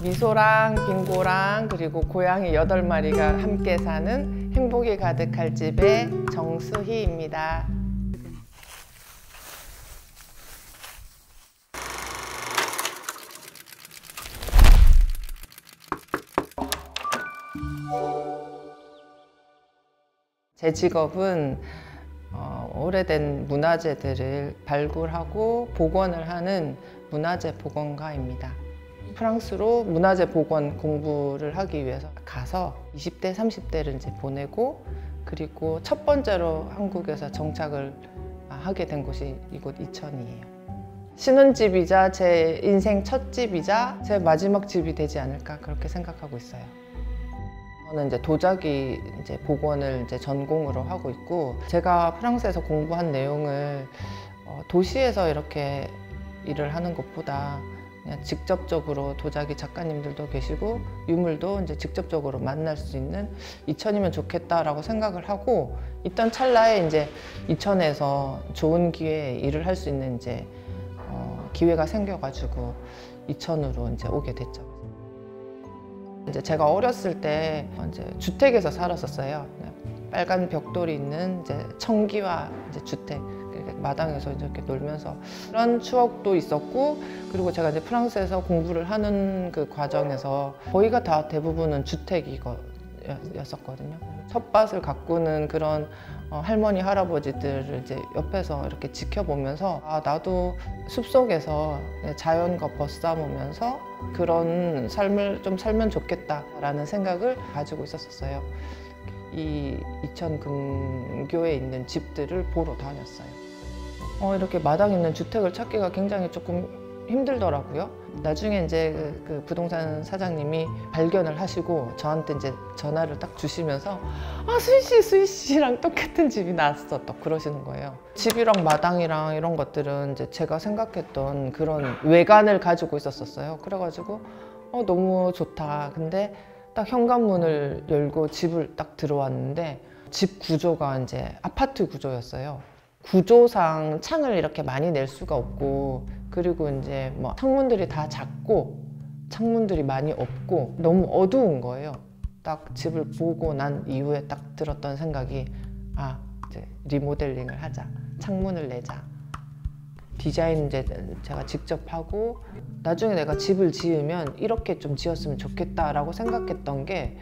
미소랑 빙고랑 그리고 고양이 8마리가 함께 사는 행복이 가득할 집의 정수희입니다. 제 직업은 오래된 문화재들을 발굴하고 복원을 하는 문화재 복원가입니다. 프랑스로 문화재 복원 공부를 하기 위해서 가서 20대, 30대를 이제 보내고, 그리고 첫 번째로 한국에서 정착을 하게 된 곳이 이곳 이천이에요. 신혼집이자 제 인생 첫 집이자 제 마지막 집이 되지 않을까 그렇게 생각하고 있어요. 저는 이제 도자기 이제 복원을 이제 전공으로 하고 있고, 제가 프랑스에서 공부한 내용을 도시에서 이렇게 일을 하는 것보다 그냥 직접적으로 도자기 작가님들도 계시고 유물도 이제 직접적으로 만날 수 있는 이천이면 좋겠다라고 생각을 하고 있던 찰나에 이제 이천에서 좋은 기회에 일을 할 수 있는 이제 기회가 생겨가지고 이천으로 이제 오게 됐죠. 이제 제가 어렸을 때 이제 주택에서 살았었어요. 빨간 벽돌이 있는 이제 청기화 이제 주택. 마당에서 이렇게 놀면서 그런 추억도 있었고, 그리고 제가 이제 프랑스에서 공부를 하는 그 과정에서 거의가 다 대부분은 주택이었었거든요. 텃밭을 가꾸는 그런 할머니 할아버지들을 이제 옆에서 이렇게 지켜보면서 나도 숲속에서 자연과 벗삼으면서 그런 삶을 좀 살면 좋겠다라는 생각을 가지고 있었어요. 이 이천 근교에 있는 집들을 보러 다녔어요. 이렇게 마당에 있는 주택을 찾기가 굉장히 조금 힘들더라고요. 나중에 이제 그 부동산 사장님이 발견을 하시고 저한테 이제 전화를 딱 주시면서 수희 씨랑 똑같은 집이 나왔어, 또 그러시는 거예요. 집이랑 마당이랑 이런 것들은 이제 제가 생각했던 그런 외관을 가지고 있었어요. 그래가지고 너무 좋다. 근데 딱 현관문을 열고 집을 딱 들어왔는데 집 구조가 이제 아파트 구조였어요. 구조상 창을 이렇게 많이 낼 수가 없고, 그리고 이제 뭐 창문들이 다 작고 창문들이 많이 없고 너무 어두운 거예요. 딱 집을 보고 난 이후에 딱 들었던 생각이 이제 리모델링을 하자, 창문을 내자. 디자인 이제 제가 직접 하고 나중에 내가 집을 지으면 이렇게 좀 지었으면 좋겠다라고 생각했던 게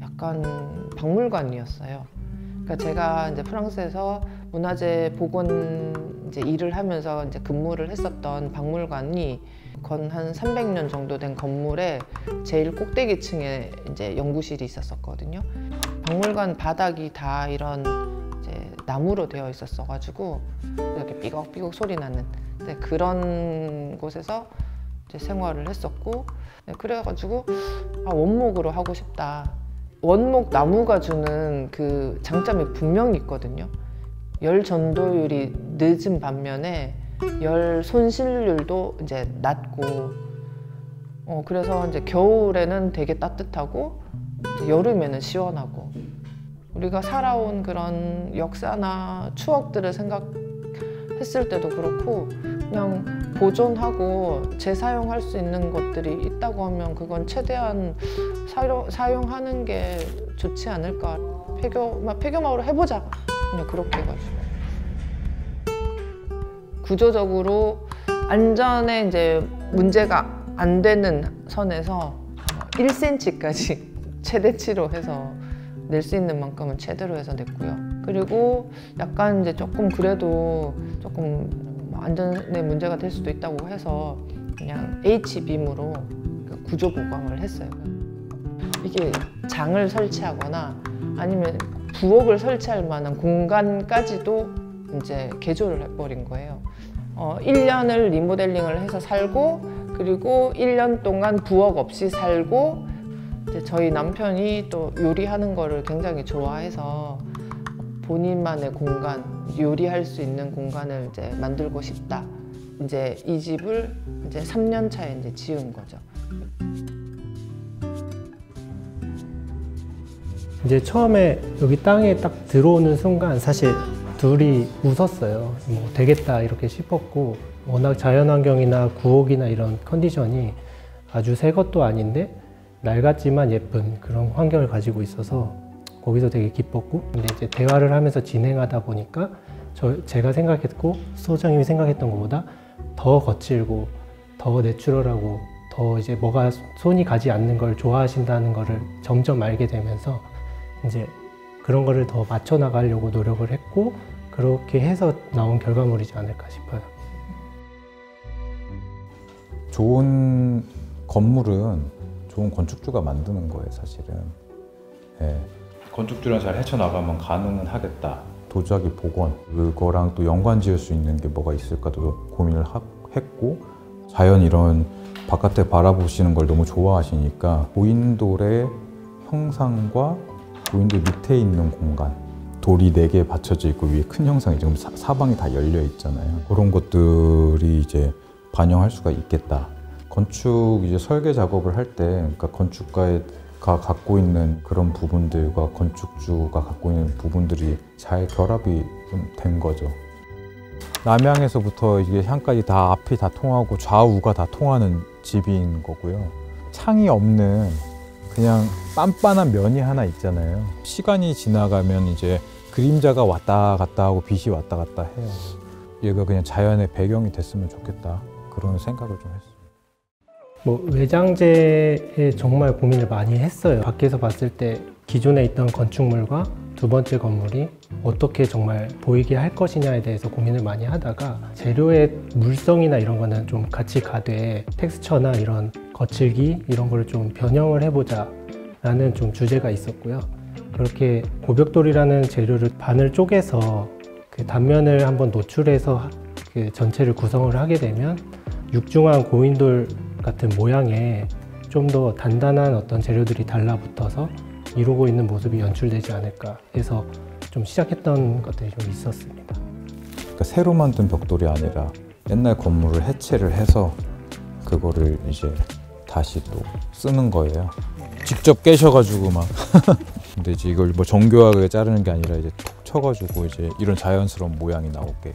약간 박물관이었어요. 그러니까 제가 이제 프랑스에서 문화재 복원 이제 일을 하면서 이제 근무를 했었던 박물관이 건 한 300년 정도 된 건물에 제일 꼭대기층에 이제 연구실이 있었거든요. 박물관 바닥이 다 이런 이제 나무로 되어 있었어가지고 이렇게 삐걱삐걱 소리 나는 그런 곳에서 이제 생활을 했었고, 그래가지고 원목으로 하고 싶다. 원목 나무가 주는 그 장점이 분명히 있거든요. 열 전도율이 늦은 반면에 열 손실률도 이제 낮고, 그래서 이제 겨울에는 되게 따뜻하고 이제 여름에는 시원하고, 우리가 살아온 그런 역사나 추억들을 생각했을 때도 그렇고 그냥 보존하고 재사용할 수 있는 것들이 있다고 하면 그건 최대한 사용하는 게 좋지 않을까. 폐교마을로 해보자, 그냥 그렇게 해가지고. 구조적으로 안전에 이제 문제가 안 되는 선에서 1cm까지 최대치로 해서 낼 수 있는 만큼은 최대로 해서 냈고요. 그리고 약간 이제 조금 그래도 조금 안전에 문제가 될 수도 있다고 해서 그냥 H빔으로 구조 보강을 했어요. 이게 장을 설치하거나 아니면 부엌을 설치할 만한 공간까지도 이제 개조를 해버린 거예요. 1년을 리모델링을 해서 살고, 그리고 1년 동안 부엌 없이 살고, 이제 저희 남편이 또 요리하는 거를 굉장히 좋아해서 본인만의 공간, 요리할 수 있는 공간을 이제 만들고 싶다. 이제 이 집을 이제 3년 차에 이제 지은 거죠. 이제 처음에 여기 땅에 딱 들어오는 순간 사실 둘이 웃었어요. 뭐 되겠다 이렇게 싶었고, 워낙 자연환경이나 구옥이나 이런 컨디션이 아주 새 것도 아닌데 낡았지만 예쁜 그런 환경을 가지고 있어서 거기서 되게 기뻤고, 근데 이제 대화를 하면서 진행하다 보니까 제가 생각했고 소장님이 생각했던 것보다 더 거칠고 더 내추럴하고 더 이제 뭐가 손이 가지 않는 걸 좋아하신다는 거를 점점 알게 되면서 이제 그런 거를 더 맞춰 나가려고 노력을 했고, 그렇게 해서 나온 결과물이지 않을까 싶어요. 좋은 건물은 좋은 건축주가 만드는 거예요, 사실은. 예. 건축주랑 잘 헤쳐나가면 가능은 하겠다. 도자기 복원, 그거랑 또 연관 지을 수 있는 게 뭐가 있을까도 고민을 했고, 자연 이런 바깥에 바라보시는 걸 너무 좋아하시니까 고인돌의 형상과 고인돌 밑에 있는 공간, 돌이 4개 받쳐져 있고 위에 큰 형상이 지금 사방이 다 열려 있잖아요. 그런 것들이 이제 반영할 수가 있겠다. 건축 이제 설계 작업을 할 때, 그러니까 건축가가 갖고 있는 그런 부분들과 건축주가 갖고 있는 부분들이 잘 결합이 좀 된 거죠. 남향에서부터 이게 향까지 다 앞이 다 통하고 좌우가 다 통하는 집인 거고요. 창이 없는 그냥 빤빤한 면이 하나 있잖아요. 시간이 지나가면 이제 그림자가 왔다 갔다 하고 빛이 왔다 갔다 해요. 얘가 그냥 자연의 배경이 됐으면 좋겠다, 그런 생각을 좀 했어요. 뭐 외장재에 정말 고민을 많이 했어요. 밖에서 봤을 때 기존에 있던 건축물과 두 번째 건물이 어떻게 정말 보이게 할 것이냐에 대해서 고민을 많이 하다가, 재료의 물성이나 이런 거는 좀 같이 가되 텍스처나 이런 거칠기 이런 거를 좀 변형을 해보자 라는 좀 주제가 있었고요. 그렇게 고벽돌이라는 재료를 반을 쪼개서 그 단면을 한번 노출해서 그 전체를 구성을 하게 되면 육중한 고인돌 같은 모양에 좀 더 단단한 어떤 재료들이 달라붙어서 이루고 있는 모습이 연출되지 않을까 해서 좀 시작했던 것들이 좀 있었습니다. 그러니까 새로 만든 벽돌이 아니라 옛날 건물을 해체를 해서 그거를 이제 다시 또 쓰는 거예요. 직접 깨셔가지고 막. 근데 이제 이걸 뭐 정교하게 자르는 게 아니라 이제 톡 쳐가지고 이제 이런 자연스러운 모양이 나오게.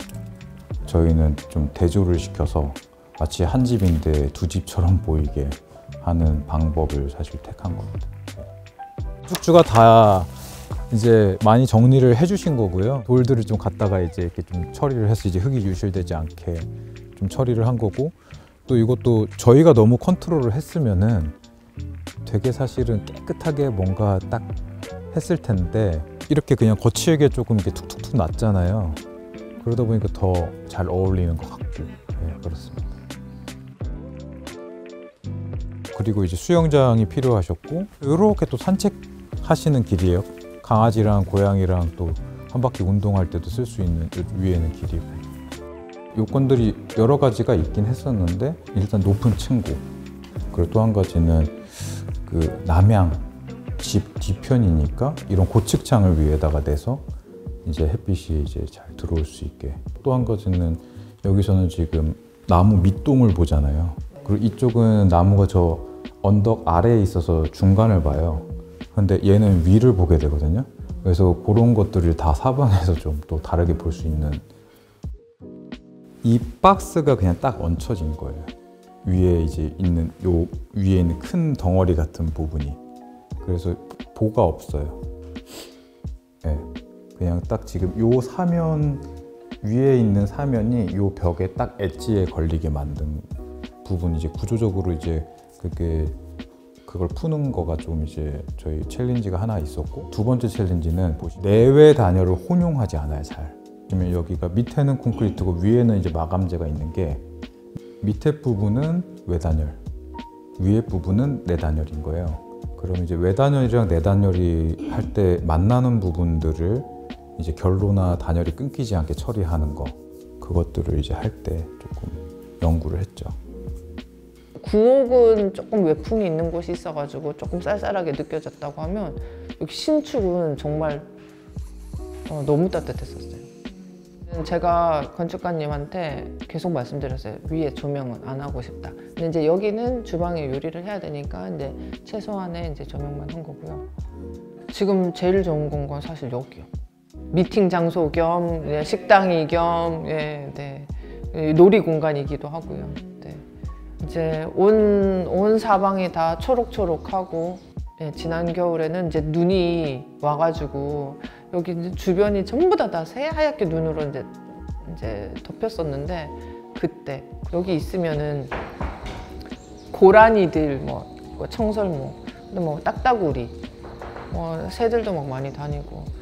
저희는 좀 대조를 시켜서 마치 한 집인데 두 집처럼 보이게 하는 방법을 사실 택한 겁니다. 건축주가 다 이제 많이 정리를 해주신 거고요. 돌들을 좀 갖다가 이제 이렇게 좀 처리를 해서 이제 흙이 유실되지 않게 좀 처리를 한 거고, 또 이것도 저희가 너무 컨트롤을 했으면은 되게 사실은 깨끗하게 뭔가 딱 했을 텐데, 이렇게 그냥 거칠게 조금 이렇게 툭툭툭 났잖아요. 그러다 보니까 더 잘 어울리는 것 같고, 네, 그렇습니다. 그리고 이제 수영장이 필요하셨고, 이렇게 또 산책하시는 길이에요. 강아지랑 고양이랑 또 한 바퀴 운동할 때도 쓸 수 있는, 위에는 길이고. 요건들이 여러 가지가 있긴 했었는데, 일단 높은 층고, 그리고 또 한 가지는 그 남향 집 뒤편이니까 이런 고측창을 위에다가 내서 이제 햇빛이 이제 잘 들어올 수 있게. 또 한 가지는 여기서는 지금 나무 밑동을 보잖아요. 그리고 이쪽은 나무가 저 언덕 아래에 있어서 중간을 봐요. 근데 얘는 위를 보게 되거든요. 그래서 그런 것들을 다 사방에서 좀 또 다르게 볼 수 있는, 이 박스가 그냥 딱 얹혀진 거예요. 위에 이제 있는 요 위에 있는 큰 덩어리 같은 부분이. 그래서 보가 없어요. 네. 그냥 딱 지금 요 사면 위에 있는 사면이 요 벽에 딱 엣지에 걸리게 만든 부분, 이제 구조적으로 이제 그걸 푸는 거가 좀 이제 저희 챌린지가 하나 있었고, 두 번째 챌린지는 내외 단열을 혼용하지 않아요, 잘. 그러면 여기가 밑에는 콘크리트고 위에는 이제 마감재가 있는 게, 밑에 부분은 외단열, 위에 부분은 내단열인 거예요. 그럼 이제 외단열이랑 내단열이 할 때 만나는 부분들을 이제 결로나 단열이 끊기지 않게 처리하는 거, 그것들을 이제 할 때 조금 연구를 했죠. 구옥은 조금 외풍이 있는 곳이 있어가지고 조금 쌀쌀하게 느껴졌다고 하면, 여기 신축은 정말 너무 따뜻했었어요. 제가 건축가님한테 계속 말씀드렸어요. 위에 조명은 안 하고 싶다. 근데 이제 여기는 주방에 요리를 해야 되니까 이제 최소한의 이제 조명만 한 거고요. 지금 제일 좋은 공간 사실 여기요. 미팅 장소 겸 식당이 겸 네. 놀이 공간이기도 하고요. 네. 이제 온 사방이 다 초록초록하고 지난 겨울에는 이제 눈이 와가지고 여기 이제 주변이 전부 다 새하얗게 눈으로 이제 덮였었는데 그때 여기 있으면은 고라니들 뭐 청설모, 뭐 딱따구리, 뭐 새들도 막 많이 다니고.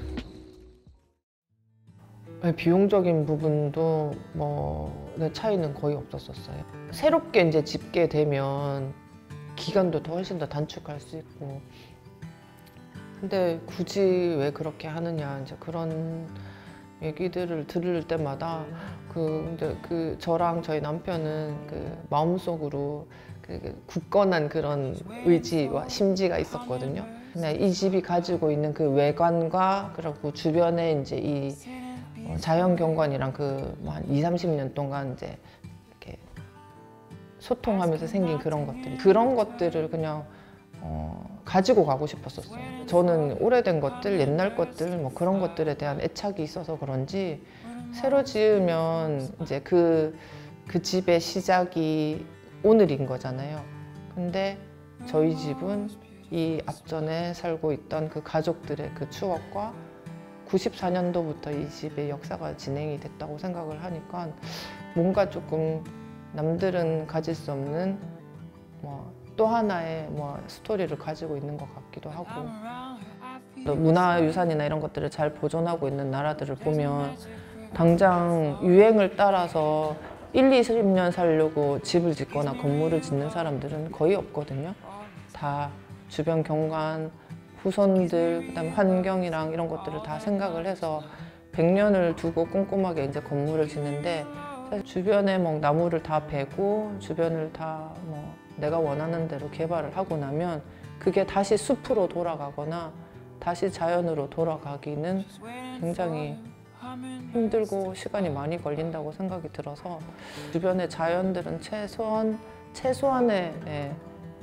비용적인 부분도 뭐 차이는 거의 없었었어요. 새롭게 이제 집게 되면 기간도 더 훨씬 더 단축할 수 있고. 근데 굳이 왜 그렇게 하느냐 이제 그런 얘기들을 들을 때마다 저랑 저희 남편은 마음속으로 굳건한 그런 의지와 심지가 있었거든요. 근데 이 집이 가지고 있는 그 외관과 그리고 주변에 이제 이 자연 경관이랑 한 20-30년 동안 이제 이렇게 소통하면서 생긴 그런 것들을 그냥 가지고 가고 싶었었어요. 저는 오래된 것들, 옛날 것들, 뭐 그런 것들에 대한 애착이 있어서 그런지 새로 지으면 이제 그 집의 시작이 오늘인 거잖아요. 근데 저희 집은 이 앞전에 살고 있던 그 가족들의 그 추억과 94년도부터 이 집의 역사가 진행이 됐다고 생각을 하니까 뭔가 조금 남들은 가질 수 없는 또 하나의 스토리를 가지고 있는 것 같기도 하고, 또 문화유산이나 이런 것들을 잘 보존하고 있는 나라들을 보면 당장 유행을 따라서 1-20년 살려고 집을 짓거나 건물을 짓는 사람들은 거의 없거든요. 다 주변 경관, 후손들, 그다음에 환경이랑 이런 것들을 다 생각을 해서 100년을 두고 꼼꼼하게 이제 건물을 짓는데, 주변에 나무를 다 베고 주변을 다 내가 원하는 대로 개발을 하고 나면 그게 다시 숲으로 돌아가거나 다시 자연으로 돌아가기는 굉장히 힘들고 시간이 많이 걸린다고 생각이 들어서 주변의 자연들은 최소한의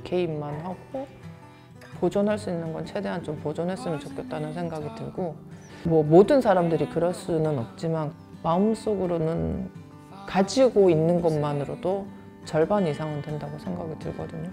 개입만 하고 보존할 수 있는 건 최대한 좀 보존했으면 좋겠다는 생각이 들고, 모든 사람들이 그럴 수는 없지만 마음속으로는 가지고 있는 것만으로도 절반 이상은 된다고 생각이 들거든요.